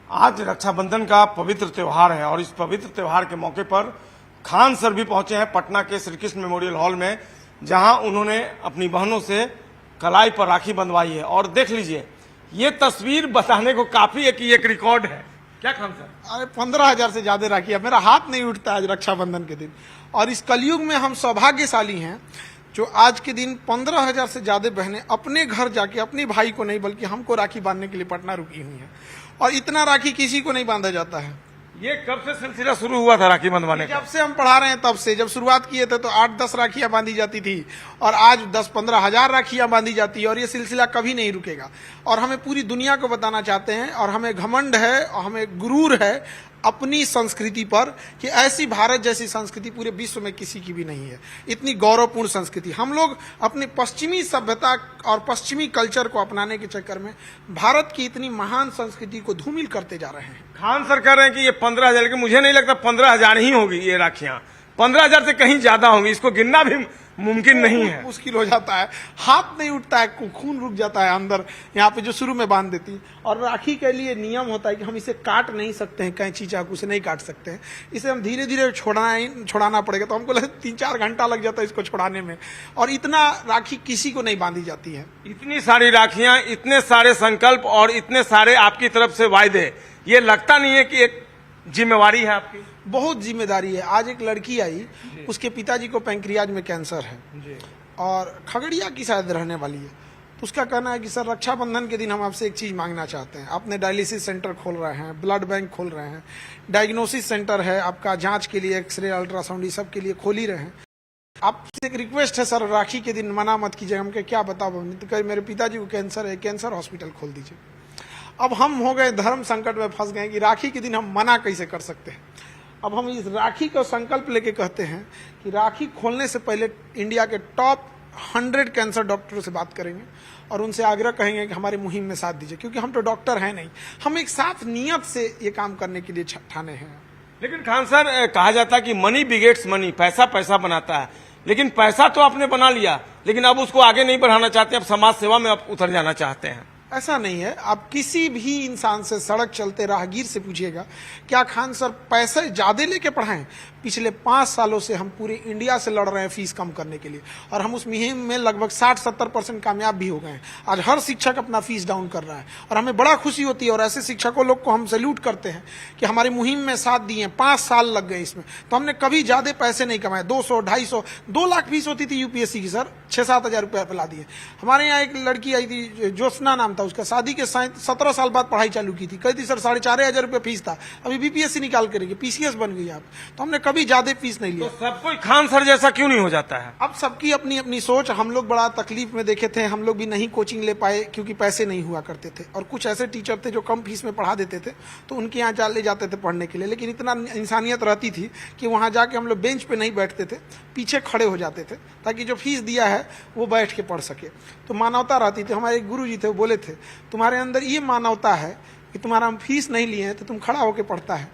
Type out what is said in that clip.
आज रक्षाबंधन का पवित्र त्योहार है और इस पवित्र त्योहार के मौके पर खान सर भी पहुंचे हैं पटना के श्री कृष्ण मेमोरियल हॉल में, जहां उन्होंने अपनी बहनों से कलाई पर राखी बंधवाई है। और देख लीजिए, ये तस्वीर बताने को काफी है कि एक रिकॉर्ड है। क्या खान सर? अरे 15,000 से ज्यादा राखी। अब मेरा हाथ नहीं उठता आज रक्षाबंधन के दिन, और इस कलयुग में हम सौभाग्यशाली हैं जो आज के दिन 15,000 से ज्यादा बहनें अपने घर जाके अपने भाई को नहीं बल्कि हमको राखी बांधने के लिए पटना रुकी हुई हैं। और इतना राखी किसी को नहीं बांधा जाता है। ये कब से सिलसिला शुरू हुआ था राखी बंधवाने का? जब से हम पढ़ा रहे हैं तब से। जब शुरुआत किए थे तो 8-10 राखियां बांधी जाती थी और आज 10-15 हजार राखियां बांधी जाती है, और ये सिलसिला कभी नहीं रुकेगा। और हमें पूरी दुनिया को बताना चाहते हैं, और हमें घमंड है और हमें गुरूर है अपनी संस्कृति पर कि ऐसी भारत जैसी संस्कृति पूरे विश्व में किसी की भी नहीं है। इतनी गौरवपूर्ण संस्कृति। हम लोग अपने पश्चिमी सभ्यता और पश्चिमी कल्चर को अपनाने के चक्कर में भारत की इतनी महान संस्कृति को धूमिल करते जा रहे हैं। खान सर कह रहे हैं कि ये 15,000, की मुझे नहीं लगता 15,000 ही होगी ये राखियां। 15,000 से कहीं ज्यादा होंगी, इसको गिनना भी मुमकिन नहीं है। मुश्किल हो जाता है, हाथ नहीं उठता है, खून रुक जाता है अंदर यहाँ पे जो शुरू में बांध देती। और राखी के लिए नियम होता है कि हम इसे काट नहीं सकते हैं, कैंची चाकू से नहीं काट सकते हैं। इसे हम धीरे धीरे छुड़ाना पड़ेगा। तो हमको 3-4 घंटा लग जाता है इसको छुड़ाने में, और इतना राखी किसी को नहीं बांधी जाती है। इतनी सारी राखियां, इतने सारे संकल्प और इतने सारे आपकी तरफ से वायदे, ये लगता नहीं है कि एक जिम्मेवारी है आपकी? बहुत जिम्मेदारी है। आज एक लड़की आई, उसके पिताजी को पैंक्रियाज में कैंसर है जी, और खगड़िया की शायद रहने वाली है। तो उसका कहना है कि सर रक्षाबंधन के दिन हम आपसे एक चीज मांगना चाहते हैं। आपने डायलिसिस सेंटर खोल रहे हैं, ब्लड बैंक खोल रहे हैं, डायग्नोसिस सेंटर है आपका, जांच के लिए एक्सरे अल्ट्रासाउंड ये सब के लिए खोल ही रहे हैं। आपसे एक रिक्वेस्ट है सर, राखी के दिन मना मत कीजिए। हम क्या बताओ, तो कहे मेरे पिताजी को कैंसर है, कैंसर हॉस्पिटल खोल दीजिए। अब हम हो गए धर्म संकट में फंस गए कि राखी के दिन हम मना कैसे कर सकते हैं। अब हम इस राखी का संकल्प लेके कहते हैं कि राखी खोलने से पहले इंडिया के टॉप 100 कैंसर डॉक्टरों से बात करेंगे और उनसे आग्रह कहेंगे कि हमारी मुहिम में साथ दीजिए, क्योंकि हम तो डॉक्टर हैं नहीं। हम एक साफ नियत से ये काम करने के लिए ठाने हैं। लेकिन खान सर, कहा जाता है कि मनी बिगेट्स मनी, पैसा पैसा बनाता है। लेकिन पैसा तो आपने बना लिया, लेकिन अब उसको आगे नहीं बढ़ाना चाहते, अब समाज सेवा में आप उतर जाना चाहते हैं। ऐसा नहीं है। आप किसी भी इंसान से, सड़क चलते राहगीर से पूछिएगा, क्या खान सर पैसे ज्यादा लेके पढ़ाएं? पिछले 5 सालों से हम पूरे इंडिया से लड़ रहे हैं फीस कम करने के लिए, और हम उस मुहिम में लगभग 60-70% कामयाब भी हो गए हैं। आज हर शिक्षक अपना फीस डाउन कर रहा है और हमें बड़ा खुशी होती है, और ऐसे शिक्षकों लोग को हम सैल्यूट करते हैं कि हमारी मुहिम में साथ दिए। 5 साल लग गए इसमें, तो हमने कभी ज्यादा पैसे नहीं कमाए। 200, 250, 2 लाख फीस होती थी यूपीएससी की सर, 6-7 हजार रुपया पिला दिए। हमारे यहाँ एक लड़की आई थी, ज्योत्सना नाम था उसका, शादी के 17 साल बाद पढ़ाई चालू की थी। कहती सर 4,500 रुपये फीस था, अभी बीपीएससी निकाल करेंगे, पीसीएस बन गई आप। तो हमने कभी ज्यादा फीस नहीं लिया। तो सब कोई खान सर जैसा क्यों नहीं हो जाता है? अब सबकी अपनी अपनी सोच। हम लोग बड़ा तकलीफ में देखे थे, हम लोग भी नहीं कोचिंग ले पाए क्योंकि पैसे नहीं हुआ करते थे, और कुछ ऐसे टीचर थे जो कम फीस में पढ़ा देते थे, तो उनके यहाँ ले जाते थे पढ़ने के लिए। लेकिन इतना इंसानियत रहती थी कि वहां जाके हम लोग बेंच पे नहीं बैठते थे, पीछे खड़े हो जाते थे, ताकि जो फीस दिया है वो बैठ के पढ़ सके। तो मानवता रहती थी। हमारे गुरु जी थे, वो बोले थे तुम्हारे अंदर ये मानवता है कि तुम्हारा हम फीस नहीं लिए हैं तो तुम खड़ा होकर पढ़ता है।